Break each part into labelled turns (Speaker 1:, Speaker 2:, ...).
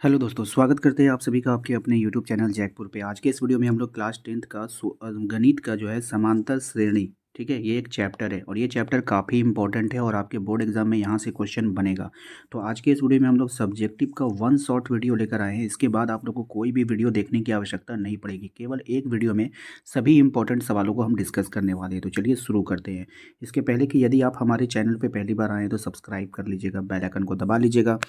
Speaker 1: Hello दोस्तों, स्वागत करते हैं आप सभी का आपके अपने यूट्यूब चैनल जैकपुर पे। आज के इस वीडियो में हम लोग क्लास 10th का गणित का जो है समांतर श्रेणी, ठीक है, ये एक चैप्टर है और ये चैप्टर काफ़ी इंपॉर्टेंट है और आपके बोर्ड एग्जाम में यहाँ से क्वेश्चन बनेगा। तो आज के इस वीडियो में हम लोग सब्जेक्टिव का वन शॉर्ट वीडियो लेकर आए हैं। इसके बाद आप लोग को कोई भी वीडियो देखने की आवश्यकता नहीं पड़ेगी, केवल एक वीडियो में सभी इंपॉर्टेंट सवालों को हम डिस्कस करने वाले हैं। तो चलिए शुरू करते हैं। इसके पहले कि यदि आप हमारे चैनल पर पहली बार आएँ तो सब्सक्राइब कर लीजिएगा, बेल आइकन को दबा लीजिएगा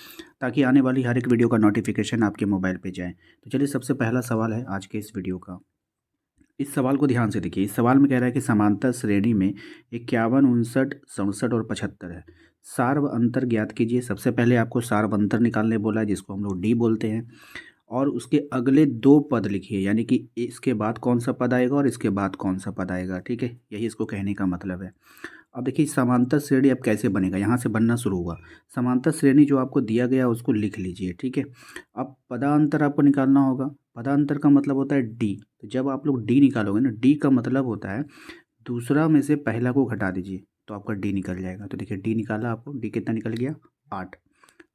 Speaker 1: ताकि आने वाली हर एक वीडियो का नोटिफिकेशन आपके मोबाइल पे जाए। तो चलिए, सबसे पहला सवाल है आज के इस वीडियो का। इस सवाल को ध्यान से देखिए। इस सवाल में कह रहा है कि समांतर श्रेणी में 51, 59, 67 और 75 है। सार्व अंतर ज्ञात कीजिए। सबसे पहले आपको सार्व अंतर निकालने बोला है, जिसको हम लोग डी बोलते हैं। और उसके अगले दो पद लिखिए, यानी कि इसके बाद कौन सा पद आएगा और इसके बाद कौन सा पद आएगा, ठीक है, यही इसको कहने का मतलब है। अब देखिए समांतर श्रेणी अब कैसे बनेगा, यहाँ से बनना शुरू हुआ। समांतर श्रेणी जो आपको दिया गया उसको लिख लीजिए, ठीक है। अब पदांतर आपको निकालना होगा। पदांतर का मतलब होता है डी। तो जब आप लोग डी निकालोगे ना, डी का मतलब होता है दूसरा में से पहला को घटा दीजिए तो आपका डी निकल जाएगा। तो देखिए डी निकाला, आपको डी कितना निकल गया, 8।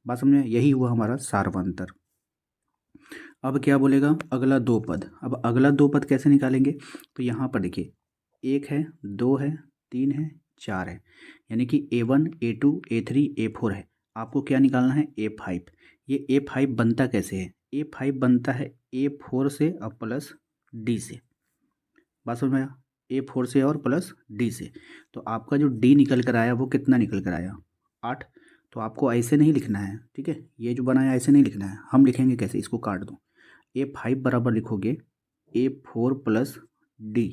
Speaker 1: बात समझ में? यही हुआ हमारा सार्वंतर। अब क्या बोलेगा, अगला दो पद। अब अगला दो पद कैसे निकालेंगे, तो यहाँ पर देखिए 1 है, 2 है, 3 है, 4 है, यानी कि A1, A2, A3, A4 है। आपको क्या निकालना है, A5। ये A5 बनता कैसे है, A5 बनता है A4 से और प्लस D से। बात समझ में आया, A4 से और प्लस D से। तो आपका जो D निकल कर आया वो कितना निकल कर आया, 8। तो आपको ऐसे नहीं लिखना है, ठीक है, ये जो बनाया ऐसे नहीं लिखना है। हम लिखेंगे कैसे, इसको काट दो। A5 बराबर लिखोगे A4 प्लस डी।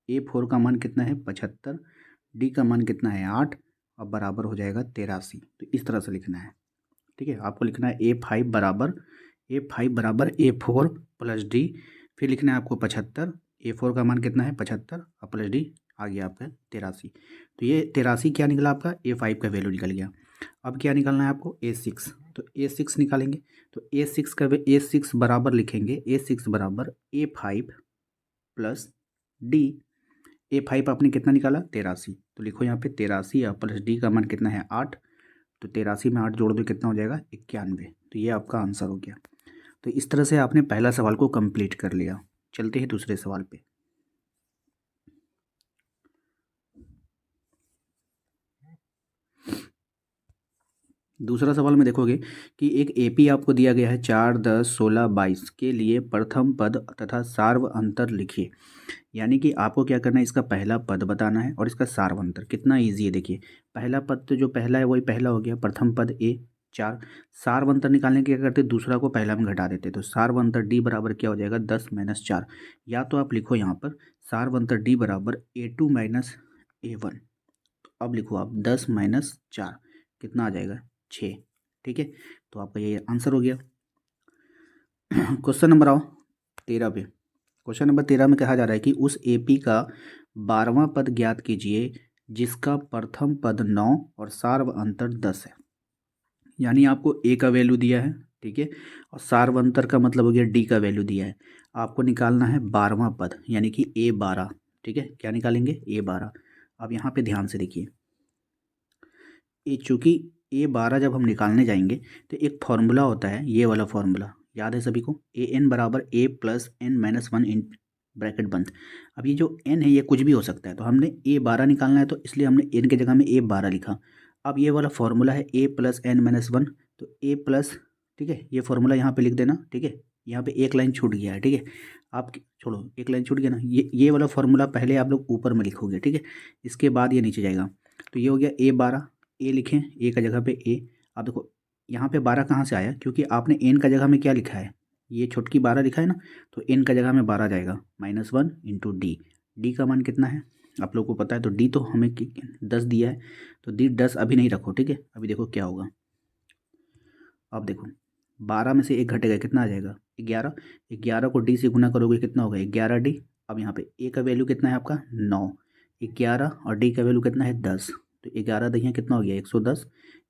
Speaker 1: A4 का मान कितना है, 75। डी का मान कितना है, 8। अब बराबर हो जाएगा 83। तो इस तरह से लिखना है, ठीक है। आपको लिखना है A5 बराबर A4 प्लस डी। फिर लिखना है आपको 75। A4 का मान कितना है, 75, और प्लस डी आ गया आपका 83। तो ये 83 क्या निकला, आपका A5 का वैल्यू निकल गया। अब क्या निकालना है आपको, A6। तो A6 निकालेंगे। तो A6 बराबर लिखेंगे, A6 बराबर A5 प्लस डी। A5 आपने कितना निकाला, 83। तो लिखो यहाँ पे 83 और प्लस डी का मान कितना है, 8। तो 83 में 8 जोड़ दो, कितना हो जाएगा, 91। तो ये आपका आंसर हो गया। तो इस तरह से आपने पहला सवाल को कंप्लीट कर लिया। चलते हैं दूसरे सवाल पे। दूसरा सवाल में देखोगे कि एक एपी आपको दिया गया है 4, 10, 16, 22 के लिए प्रथम पद तथा सार्व अंतर लिखिए। यानी कि आपको क्या करना है, इसका पहला पद बताना है और इसका सार्व अंतर। कितना ईजी है देखिए। पहला पद तो जो पहला है वही पहला हो गया, प्रथम पद ए 4। सार्व अंतर निकालने के क्या करते, दूसरा को पहला में घटा देते। तो सार्व अंतर डी बराबर क्या हो जाएगा, 10 - 4। या तो आप लिखो यहाँ पर सार्व अंतर डी बराबर A2 माइनस A1। अब लिखो आप 10 - 4 कितना आ जाएगा, 6, ठीक है। तो आपका ये आंसर हो गया। क्वेश्चन नंबर आओ 13 पे। क्वेश्चन नंबर 13 में कहा जा रहा है कि उस एपी का 12वां पद ज्ञात कीजिए जिसका प्रथम पद 9 और सार्व अंतर 10 है। यानी आपको ए का वैल्यू दिया है, ठीक है, और सार्व अंतर का मतलब हो गया डी का वैल्यू दिया है। आपको निकालना है 12वां पद, यानी कि A12, ठीक है। क्या निकालेंगे, A12। अब यहाँ पे ध्यान से देखिए, ये चूँकि A12 जब हम निकालने जाएंगे तो एक फार्मूला होता है, ये वाला फार्मूला याद है सभी को, AN बराबर A plus N minus 1 in bracket बंद। अब ये जो N है ये कुछ भी हो सकता है, तो हमने A12 निकालना है तो इसलिए हमने N की जगह में A12 लिखा। अब ये वाला फार्मूला है A प्लस N माइनस 1, तो A प्लस, ठीक है, ये फार्मूला यहाँ पे लिख देना, ठीक है। यहाँ पे एक लाइन छूट गया है, ठीक है। आप छोड़ो, एक लाइन छूट गया ना, ये वाला फार्मूला पहले आप लोग ऊपर में लिखोगे, ठीक है, इसके बाद ये नीचे जाएगा। तो ये हो गया A12। ए लिखें, ए का जगह पे ए। अब देखो यहाँ पे 12 कहाँ से आया, क्योंकि आपने एन का जगह में क्या लिखा है, ये छोटकी 12 लिखा है ना, तो एन का जगह में 12 जाएगा, -1 इंटू डी। डी का मान कितना है आप लोग को पता है, तो डी तो हमें 10 दिया है, तो डी 10 अभी नहीं रखो, ठीक है। अभी देखो क्या होगा। अब देखो 12 में से एक घटेगा, कितना आ जाएगा, 11। 11 को डी से गुना करोगे कितना होगा, 11D। अब यहाँ पे ए का वैल्यू कितना है आपका, 9। 11 और डी का वैल्यू कितना है, 10। तो 11 दहिया कितना हो गया, 110।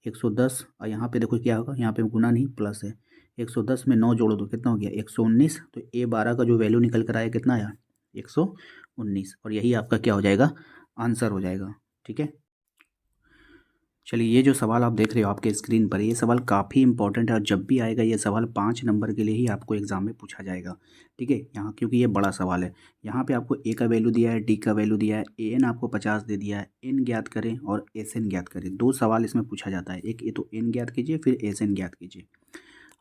Speaker 1: 110 और यहाँ पे देखो क्या होगा, यहाँ पे गुना नहीं प्लस है। 110 में 9 जोड़ दो, कितना हो गया, 119। तो A12 का जो वैल्यू निकल कर आया कितना आया, 119। और यही आपका क्या हो जाएगा, आंसर हो जाएगा, ठीक है। चलिए, ये जो सवाल आप देख रहे हो आपके स्क्रीन पर, ये सवाल काफ़ी इंपॉर्टेंट है और जब भी आएगा ये सवाल 5 नंबर के लिए ही आपको एग्ज़ाम में पूछा जाएगा। ठीक है, यहाँ क्योंकि ये बड़ा सवाल है। यहाँ पे आपको ए का वैल्यू दिया है, डी का वैल्यू दिया है, ए एन आपको 50 दे दिया है, एन ज्ञात करें और एस एन ज्ञात करें। 2 सवाल इसमें पूछा जाता है, एक ये तो एन ज्ञात कीजिए, फिर एस एन ज्ञात कीजिए।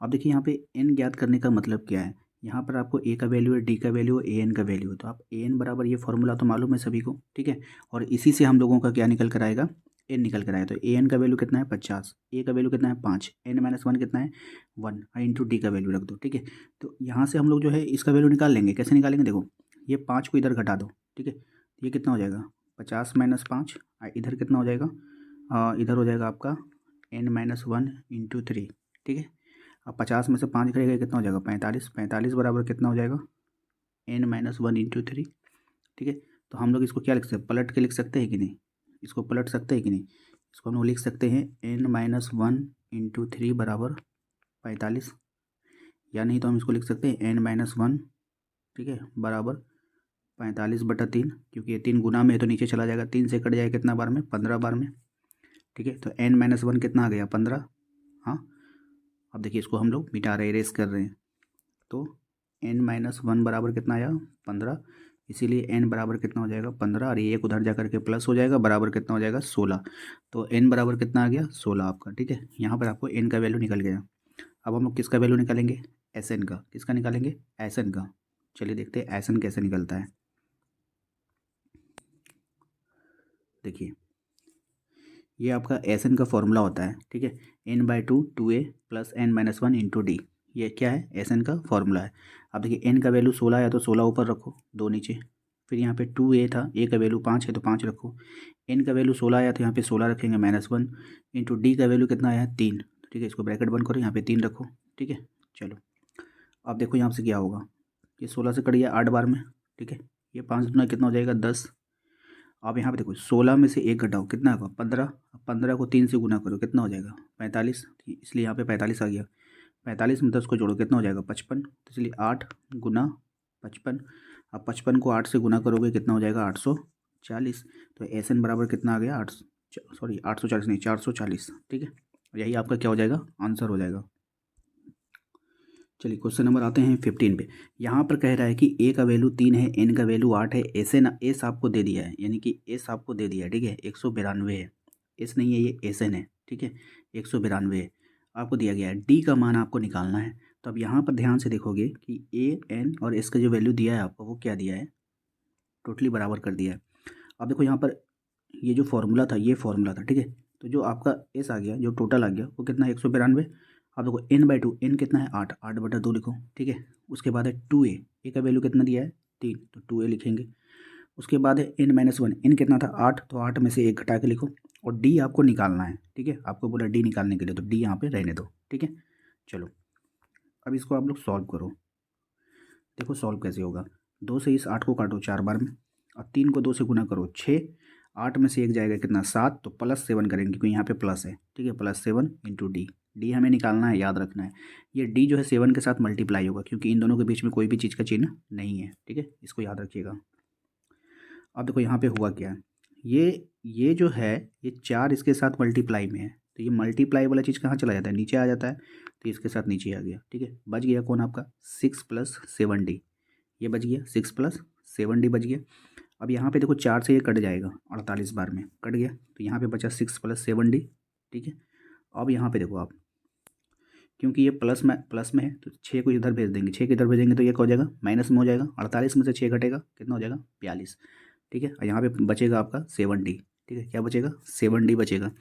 Speaker 1: अब देखिए यहाँ पे एन ज्ञात करने का मतलब क्या है। यहाँ पर आपको ए का वैल्यू है, डी का वैल्यू है, ए एन का वैल्यू है, तो आप ए एन बराबर ये फॉर्मूला तो मालूम है सभी को। ठीक है, और इसी से हम लोगों का क्या निकल कर आएगा, एन निकल कर आएगा। तो ए एन का वैल्यू कितना है 50, ए का वैल्यू कितना है 5, एन माइनस 1 कितना है 1, इंटू डी का वैल्यू रख दो। ठीक है, तो यहाँ से हम लोग जो है इसका वैल्यू निकाल लेंगे। कैसे निकालेंगे, देखो ये 5 को इधर घटा दो। ठीक है, ये कितना हो जाएगा 50 माइनस 5, इधर कितना हो जाएगा, इधर हो जाएगा आपका एन माइनस 1 इंटू 3। ठीक है, अब 50 में से 5 करेगा कितना हो जाएगा 45, 45 बराबर कितना हो जाएगा एन माइनस 1 इंटू 3। ठीक है, तो हम लोग इसको क्या लिख सकते हैं, पलट के लिख सकते हैं कि नहीं, इसको पलट सकते हैं कि नहीं, इसको हम लोग लिख सकते हैं एन माइनस 1 इंटू 3 बराबर 45, या नहीं तो हम इसको लिख सकते हैं एन माइनस 1, ठीक है, बराबर 45/3, क्योंकि ये 3 गुना में है तो नीचे चला जाएगा, 3 से कट जाएगा कितना बार में, 15 बार में। ठीक है, तो एन माइनस 1 कितना आ गया 15। हाँ, अब देखिए इसको हम लोग मिटा रहे, इरेज कर रहे हैं, तो एन माइनस 1 बराबर कितना आया 15, इसीलिए एन बराबर कितना हो जाएगा 15, और ये एक उधर जा करके प्लस हो जाएगा, बराबर कितना हो जाएगा 16। तो एन बराबर कितना आ गया 16 आपका। ठीक है, यहाँ पर आपको एन का वैल्यू निकल गया। अब हम लोग किसका वैल्यू निकालेंगे, एस एन का। किसका निकालेंगे, एस एन का। चलिए देखते हैं एस एन कैसे निकलता है। देखिए ये आपका एस एन का फॉर्मूला होता है। ठीक है, N by two, 2a plus N minus 1 into D, ये क्या है एस एन का फॉर्मूला है। अब देखिए एन का वैल्यू 16 है तो 16 ऊपर रखो, 2 नीचे, फिर यहाँ पे 2a था, ए का वैल्यू 5 है तो 5 रखो, एन का वैल्यू 16 आया तो यहाँ पे 16 रखेंगे माइनस 1, इंटू डी का वैल्यू कितना आया है 3। ठीक है, इसको ब्रैकेट बंद करो, यहाँ पे 3 रखो। ठीक है, चलो अब देखो यहाँ से क्या होगा, ये 16 से कट गया 8 बार में। ठीक है, ये 5 गुना कितना हो जाएगा 10। अब यहाँ पे देखो 16 में से 1 घटाओ कितना होगा 15, 15 को 3 से गुना करो कितना हो जाएगा 45, इसलिए यहाँ पे 45 आ गया। 45 में 10 को जोड़ो कितना हो जाएगा 55, तो इसलिए 8 गुना 55। अब 55 को 8 से गुना करोगे कितना हो जाएगा 840। तो एस एन बराबर कितना आ गया 840 नहीं 440। ठीक है, यही आपका क्या हो जाएगा आंसर हो जाएगा। चलिए क्वेश्चन नंबर आते हैं 15 पे। यहाँ पर कह रहा है कि ए का वैल्यू 3 है, एन का वैल्यू 8 है, एस आपको दे दिया है, यानी कि एस आपको दे दिया है। ठीक है, 192 है, एस नहीं है ये एस एन है। ठीक है, 192 है आपको दिया गया है। डी का मान आपको निकालना है। तो अब यहाँ पर ध्यान से देखोगे कि ए एन और एस का जो वैल्यू दिया है आपको वो क्या दिया है, टोटली बराबर कर दिया है। अब देखो यहाँ पर ये जो फॉर्मूला था ये फॉर्मूला था। ठीक है, तो जो आपका एस आ गया, जो टोटल आ गया वो कितना है 192। अब देखो एन बाई टू, एन कितना है 8, 8/2 लिखो। ठीक है, उसके बाद है 2a, ए का वैल्यू कितना दिया है 3, तो 2a लिखेंगे। उसके बाद है एन माइनस 1, एन कितना था 8, तो 8 में से 1 घटा के लिखो, और डी आपको निकालना है। ठीक है, आपको बोला डी निकालने के लिए, तो डी यहाँ पे रहने दो। ठीक है, चलो अब इसको आप लोग सॉल्व करो। देखो सॉल्व कैसे होगा, 2 से इस 8 को काटो 4 बार में, और 3 को 2 से गुना करो 6, 8 में से 1 जाएगा कितना 7, तो +7 करेंगे क्योंकि यहाँ पे प्लस है। ठीक है, +7 इंटू डी, डी हमें निकालना है, याद रखना है। ये डी जो है 7 के साथ मल्टीप्लाई होगा क्योंकि इन दोनों के बीच में कोई भी चीज़ का चिन्ह नहीं है। ठीक है, इसको याद रखिएगा। अब देखो यहाँ पे हुआ क्या, ये जो है ये 4 इसके साथ मल्टीप्लाई में है, तो ये मल्टीप्लाई वाला चीज़ कहाँ चला जाता है, नीचे आ जाता है, तो इसके साथ नीचे आ गया। ठीक है, बच गया कौन आपका 6 + 7d, ये बच गया 6 + 7d बच गया। अब यहाँ पे देखो 4 से ये कट जाएगा 48 बार में, कट गया, तो यहाँ पे बचा 6 + 7d। ठीक है, अब यहाँ पे देखो आप, क्योंकि ये प्लस में है तो 6 को इधर भेज देंगे, 6 को इधर भेजेंगे तो ये क्या हो जाएगा माइनस में हो जाएगा, 48 में से 6 घटेगा कितना हो जाएगा 42। ठीक है, और यहाँ पे बचेगा आपका 7d। ठीक है, क्या बचेगा 7d बचेगा।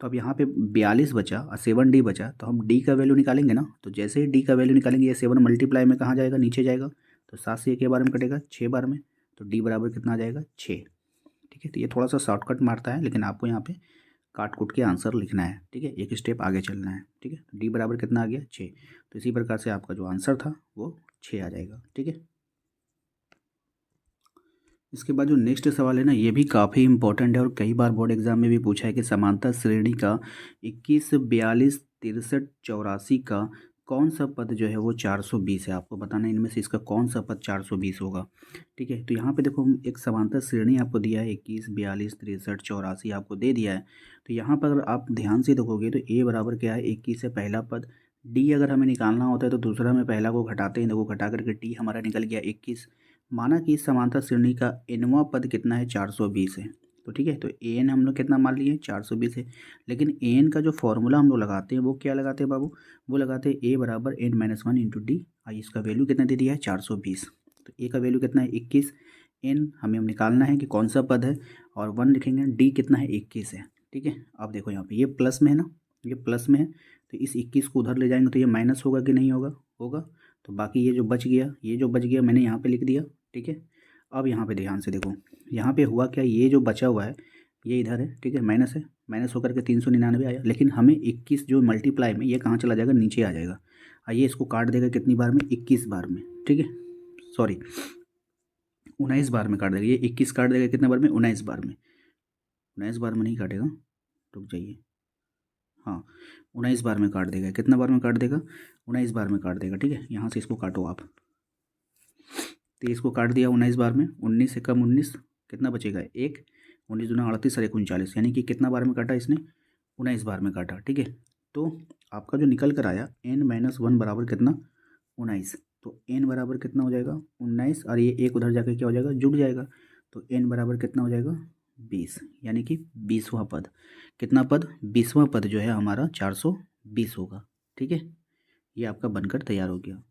Speaker 1: तो अब यहाँ पे 42 बचा और 7d बचा, तो हम d का वैल्यू निकालेंगे ना, तो जैसे ही d का वैल्यू निकालेंगे ये 7 मल्टीप्लाई में कहाँ जाएगा, नीचे जाएगा, तो 7 से 1 के बार में कटेगा 6 बार में, तो d बराबर कितना आ जाएगा 6। ठीक है, तो ये थोड़ा सा शॉर्टकट मारता है, लेकिन आपको यहाँ पे काट कूट के आंसर लिखना है। ठीक है, एक स्टेप आगे चलना है। ठीक है, तो डी बराबर कितना आ गया 6, तो इसी प्रकार से आपका जो आंसर था वो 6 आ जाएगा। ठीक है, इसके बाद जो नेक्स्ट सवाल है ना, ये भी काफ़ी इंपॉर्टेंट है और कई बार बोर्ड एग्जाम में भी पूछा है कि समांतर श्रेणी का 21, 42, 63, 84 का कौन सा पद जो है वो 420 है, आपको बताना है इनमें से इसका कौन सा पद 420 होगा। ठीक है, तो यहाँ पे देखो हम एक समांतर श्रेणी आपको दिया है 21, 42, 63, 84 आपको दे दिया है। तो यहाँ पर अगर आप ध्यान से देखोगे तो ए बराबर क्या है, 21 है पहला पद। डी अगर हमें निकालना होता है तो दूसरा में पहला को घटाते हैं, देखो घटा करके डी हमारा निकल गया 21। माना कि इस समांतर श्रेणी का एनवां पद कितना है, 420 है। तो ठीक है, तो एन हम लोग कितना मान लिए, 420 है। लेकिन एन का जो फॉर्मूला हम लोग लगाते हैं वो क्या लगाते हैं बाबू, वो लगाते हैं ए बराबर n minus one into d. आई इसका वैल्यू कितना दे दिया है, 420। तो ए का वैल्यू कितना है, 21। एन हमें हम निकालना है कि कौन सा पद है, और 1 लिखेंगे। डी कितना है, 21 है। ठीक है, अब देखो यहाँ पे ये प्लस में है ना, ये प्लस में है, तो इस 21 को उधर ले जाएंगे तो ये माइनस होगा कि नहीं होगा, होगा। तो बाकी ये जो बच गया, ये जो बच गया मैंने यहाँ पे लिख दिया। ठीक है, अब यहाँ पे ध्यान से देखो, यहाँ पे हुआ क्या, ये जो बचा हुआ है ये इधर है। ठीक है, माइनस है, माइनस होकर के 399 आया। लेकिन हमें 21 जो मल्टीप्लाई में ये कहाँ चला जाएगा, नीचे आ जाएगा। आइए इसको काट देगा कितनी बार में, 21 बार में। ठीक है, सॉरी 19 बार में काट देगा। ये 21 काट देगा कितने बार में, 19 बार में। 19 बार में नहीं काटेगा, रुक जाइए, हाँ 19 बार में काट देगा। कितना बार में काट देगा, 19 बार में काट देगा। ठीक है, यहाँ से इसको काटो आप, तो इसको काट दिया 19 बार में। 19 से कम 19 कितना बचेगा, एक। 19 दूना 38 और 39, यानी कि कितना बार में काटा इसने, 19 बार में काटा। ठीक है, तो आपका जो निकल कर आया n माइनस वन बराबर कितना, 19। तो n बराबर कितना हो जाएगा, 19, और ये एक उधर जाकर क्या हो जाएगा, जुड़ जाएगा। तो n बराबर कितना हो जाएगा, 20, यानी कि 20वां पद। कितना पद, 20वां पद जो है हमारा 420 होगा। ठीक है, ये आपका बनकर तैयार हो गया।